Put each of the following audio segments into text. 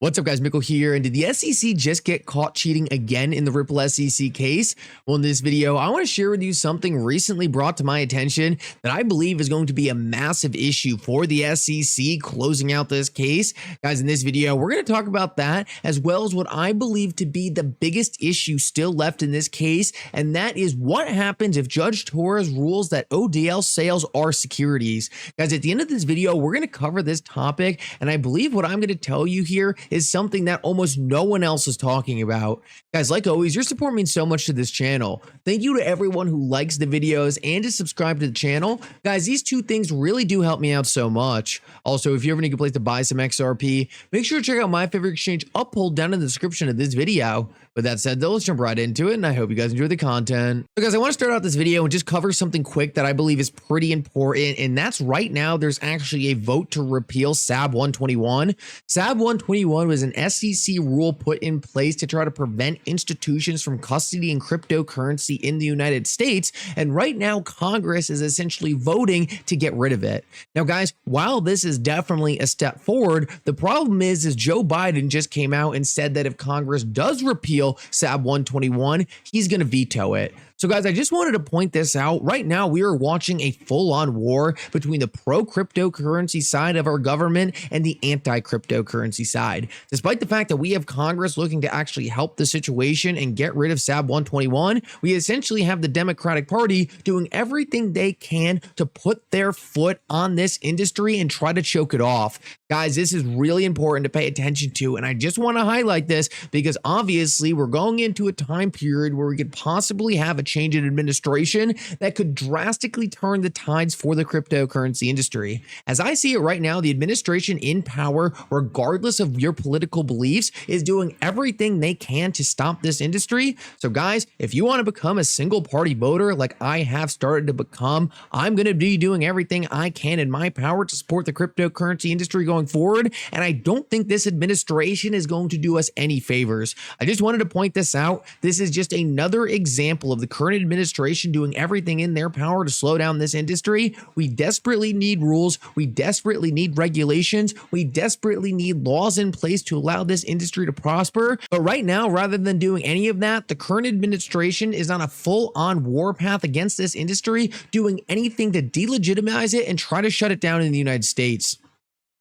What's up, guys? Mickle here. And did the SEC just get caught cheating again in the Ripple SEC case? Well, in this video, I want to share with you something recently brought to my attention that I believe is going to be a massive issue for the SEC closing out this case. Guys, in this video, we're going to talk about that as well as what I believe to be the biggest issue still left in this case. And that is what happens if Judge Torres rules that ODL sales are securities. Guys, at the end of this video, we're going to cover this topic. And I believe what I'm going to tell you here is something that almost no one else is talking about. Guys, like always, your support means so much to this channel. Thank you to everyone who likes the videos and to subscribe to the channel. Guys, these two things really do help me out so much. Also, if you ever need a place to buy some XRP, make sure to check out my favorite exchange Uphold down in the description of this video. With that said, though, let's jump right into it, and I hope you guys enjoy the content. So guys, I want to start out this video and just cover something quick that I believe is pretty important, and that's right now there's actually a vote to repeal SAB 121. SAB 121 was an SEC rule put in place to try to prevent institutions from custodying cryptocurrency in the United States, and right now Congress is essentially voting to get rid of it. Now guys, while this is definitely a step forward, the problem is Joe Biden just came out and said that if Congress does repeal SAB 121, he's going to veto it. So guys, I just wanted to point this out. Right now, we are watching a full-on war between the pro-cryptocurrency side of our government and the anti-cryptocurrency side. Despite the fact that we have Congress looking to actually help the situation and get rid of SAB 121, we essentially have the Democratic Party doing everything they can to put their foot on this industry and try to choke it off. Guys, this is really important to pay attention to, and I just want to highlight this because obviously we're going into a time period where we could possibly have a change in administration that could drastically turn the tides for the cryptocurrency industry. As I see it right now, the administration in power, regardless of your political beliefs, is doing everything they can to stop this industry. So guys, if you want to become a single party voter like I have started to become, I'm going to be doing everything I can in my power to support the cryptocurrency industry going forward. And I don't think this administration is going to do us any favors. I just wanted to point this out. This is just another example of the current administration doing everything in their power to slow down this industry. We desperately need rules. We desperately need regulations. We desperately need laws in place to allow this industry to prosper. But right now, rather than doing any of that, the current administration is on a full-on war path against this industry, doing anything to delegitimize it and try to shut it down in the United States.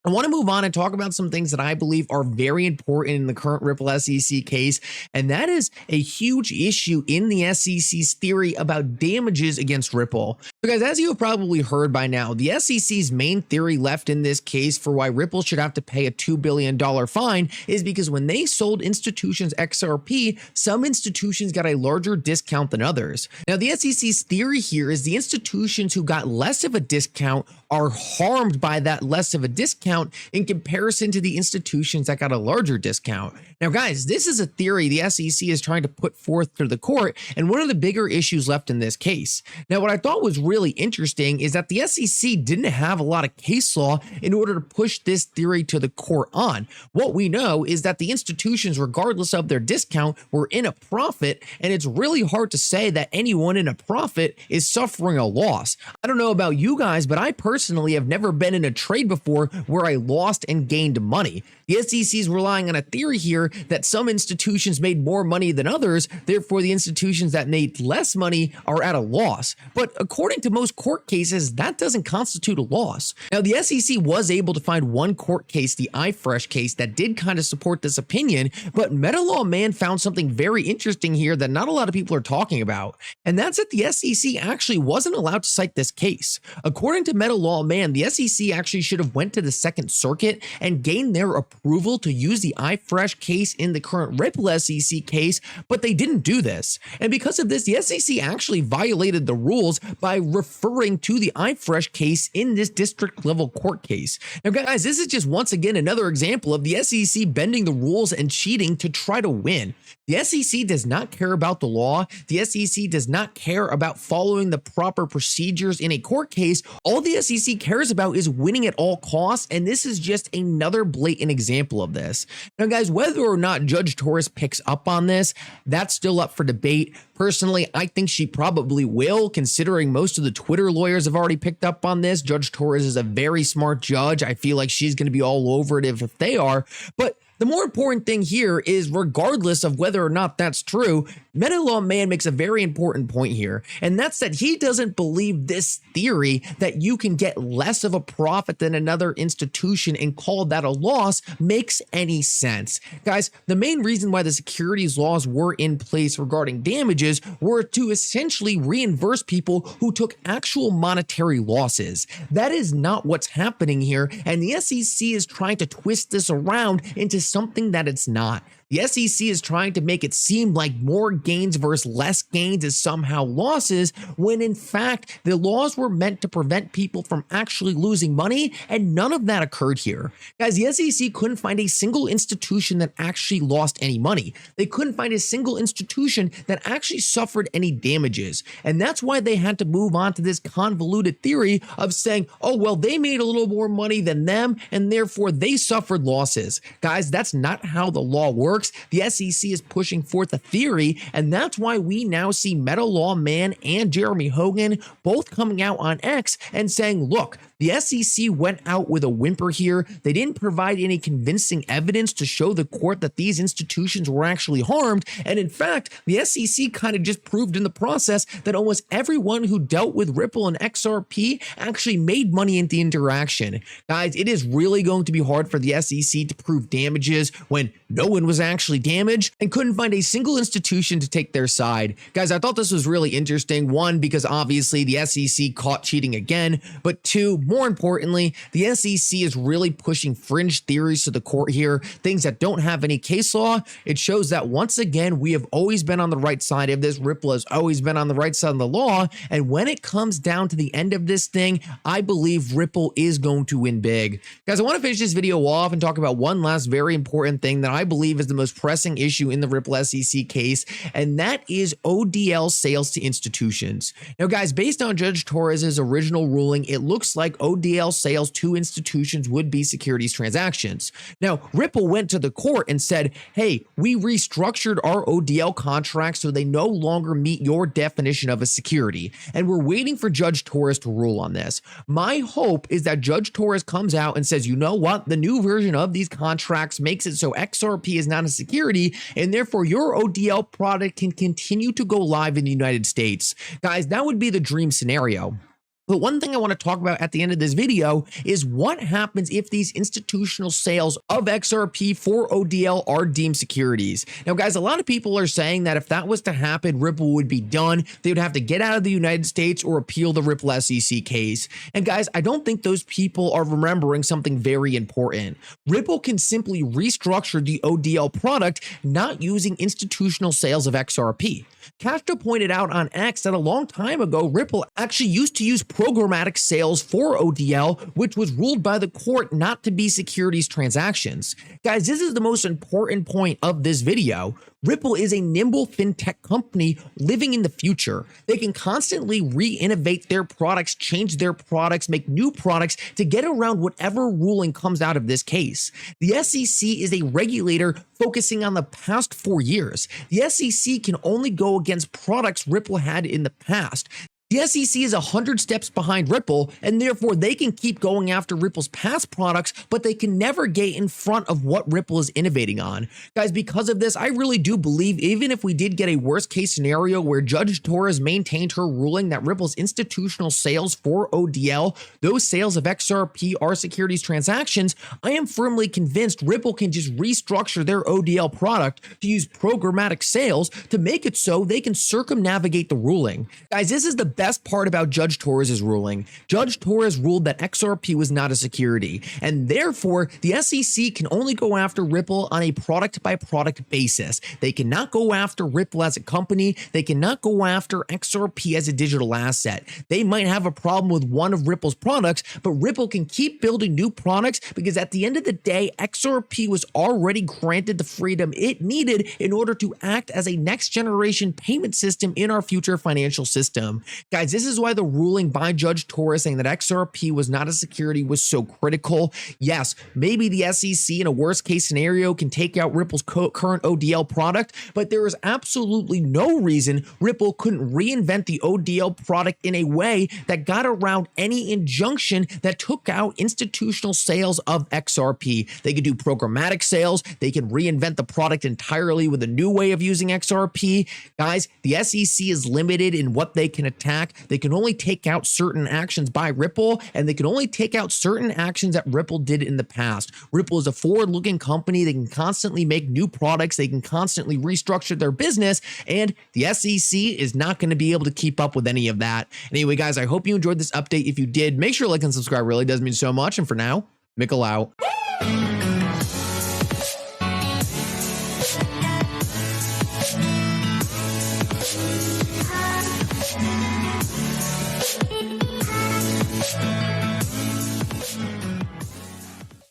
I want to move on and talk about some things that I believe are very important in the current Ripple SEC case, and that is a huge issue in the SEC's theory about damages against Ripple. So guys, as you have probably heard by now, the SEC's main theory left in this case for why Ripple should have to pay a $2 billion fine is because when they sold institutions XRP, some institutions got a larger discount than others. Now, the SEC's theory here is the institutions who got less of a discount are harmed by that less of a discount in comparison to the institutions that got a larger discount. Now, guys, this is a theory the SEC is trying to put forth to the court and one of the bigger issues left in this case. Now, what I thought was really interesting is that the SEC didn't have a lot of case law in order to push this theory to the court on. What we know is that the institutions, regardless of their discount, were in a profit, and it's really hard to say that anyone in a profit is suffering a loss. I don't know about you guys, but I personally have never been in a trade before where I lost and gained money. The SEC is relying on a theory here that some institutions made more money than others, therefore the institutions that made less money are at a loss. But according to most court cases, that doesn't constitute a loss. Now, the SEC was able to find one court case, the iFresh case, that did kind of support this opinion, but Metalaw Man found something very interesting here that not a lot of people are talking about, and that's that the SEC actually wasn't allowed to cite this case. According to Metalaw Man, the SEC actually should have went to the Second Circuit and gained their approval to use the iFresh case in the current Ripple SEC case, but they didn't do this. And because of this, the SEC actually violated the rules by referring to the iFresh case in this district level court case. Now guys, this is just once again another example of the SEC bending the rules and cheating to try to win. The SEC does not care about the law. The SEC does not care about following the proper procedures in a court case. All the SEC cares about is winning at all costs, and this is just another blatant example of this. Now guys, whether or not Judge Torres picks up on this, that's still up for debate. Personally, I think she probably will, considering most of the Twitter lawyers have already picked up on this. Judge Torres is a very smart judge. I feel like she's going to be all over it if they are. But The more important thing here is, regardless of whether or not that's true, Mickle Man makes a very important point here, and that's that he doesn't believe this theory that you can get less of a profit than another institution and call that a loss makes any sense. Guys, the main reason why the securities laws were in place regarding damages were to essentially reimburse people who took actual monetary losses. That is not what's happening here, and the SEC is trying to twist this around into something that it's not. The SEC is trying to make it seem like more gains versus less gains is somehow losses, when in fact the laws were meant to prevent people from actually losing money, and none of that occurred here. Guys, the SEC couldn't find a single institution that actually lost any money. They couldn't find a single institution that actually suffered any damages, and that's why they had to move on to this convoluted theory of saying, oh well, they made a little more money than them and therefore they suffered losses. Guys, that's not how the law works. The SEC is pushing forth a theory, and that's why we now see Mickle Man and Jeremy Hogan both coming out on X and saying, look, the SEC went out with a whimper here. They didn't provide any convincing evidence to show the court that these institutions were actually harmed, and in fact, the SEC kind of just proved in the process that almost everyone who dealt with Ripple and XRP actually made money in the interaction. Guys, it is really going to be hard for the SEC to prove damages when no one was actually damaged and couldn't find a single institution to take their side. Guys, I thought this was really interesting. One, because obviously the SEC caught cheating again, but two, more importantly, the SEC is really pushing fringe theories to the court here, things that don't have any case law. It shows that once again, we have always been on the right side of this. Ripple has always been on the right side of the law, and when it comes down to the end of this thing, I believe Ripple is going to win big. Guys, I want to finish this video off and talk about one last very important thing that I believe is the most pressing issue in the Ripple SEC case, and that is ODL sales to institutions. Now, guys, based on Judge Torres's original ruling, it looks like ODL sales to institutions would be securities transactions. Now, Ripple went to the court and said, hey, we restructured our ODL contracts so they no longer meet your definition of a security, and we're waiting for Judge Torres to rule on this. My hope is that Judge Torres comes out and says, you know what, the new version of these contracts makes it so XRP is not a security, and therefore your ODL product can continue to go live in the United States. Guys, that would be the dream scenario. But one thing I want to talk about at the end of this video is what happens if these institutional sales of XRP for ODL are deemed securities. Now, guys, a lot of people are saying that if that was to happen, Ripple would be done. They would have to get out of the United States or appeal the Ripple SEC case. And guys, I don't think those people are remembering something very important. Ripple can simply restructure the ODL product, not using institutional sales of XRP. Castro pointed out on X that a long time ago, Ripple actually used to use programmatic sales for ODL, which was ruled by the court not to be securities transactions. Guys, this is the most important point of this video. Ripple is a nimble fintech company living in the future. They can constantly re-innovate their products, change their products, make new products to get around whatever ruling comes out of this case. The SEC is a regulator focusing on the past 4 years. The SEC can only go against products Ripple had in the past. The SEC is 100 steps behind Ripple, and therefore they can keep going after Ripple's past products, but they can never get in front of what Ripple is innovating on. Guys, because of this, I really do believe even if we did get a worst case scenario where Judge Torres maintained her ruling that Ripple's institutional sales for ODL, those sales of XRP are securities transactions, I am firmly convinced Ripple can just restructure their ODL product to use programmatic sales to make it so they can circumnavigate the ruling. Guys, this is the best part about Judge Torres's ruling. Judge Torres ruled that XRP was not a security, and therefore the SEC can only go after Ripple on a product-by-product basis. They cannot go after Ripple as a company. They cannot go after XRP as a digital asset. They might have a problem with one of Ripple's products, but Ripple can keep building new products because at the end of the day, XRP was already granted the freedom it needed in order to act as a next-generation payment system in our future financial system. Guys, this is why the ruling by Judge Torres saying that XRP was not a security was so critical. Yes, maybe the SEC in a worst case scenario can take out Ripple's current ODL product, but there is absolutely no reason Ripple couldn't reinvent the ODL product in a way that got around any injunction that took out institutional sales of XRP. They could do programmatic sales. They could reinvent the product entirely with a new way of using XRP. Guys, the SEC is limited in what they can attack. They can only take out certain actions by Ripple, and they can only take out certain actions that Ripple did in the past. Ripple is a forward-looking company. They can constantly make new products. They can constantly restructure their business, and the SEC is not going to be able to keep up with any of that. Anyway, guys, I hope you enjoyed this update. If you did, make sure to like and subscribe. It really does mean so much. And for now, Mickle out.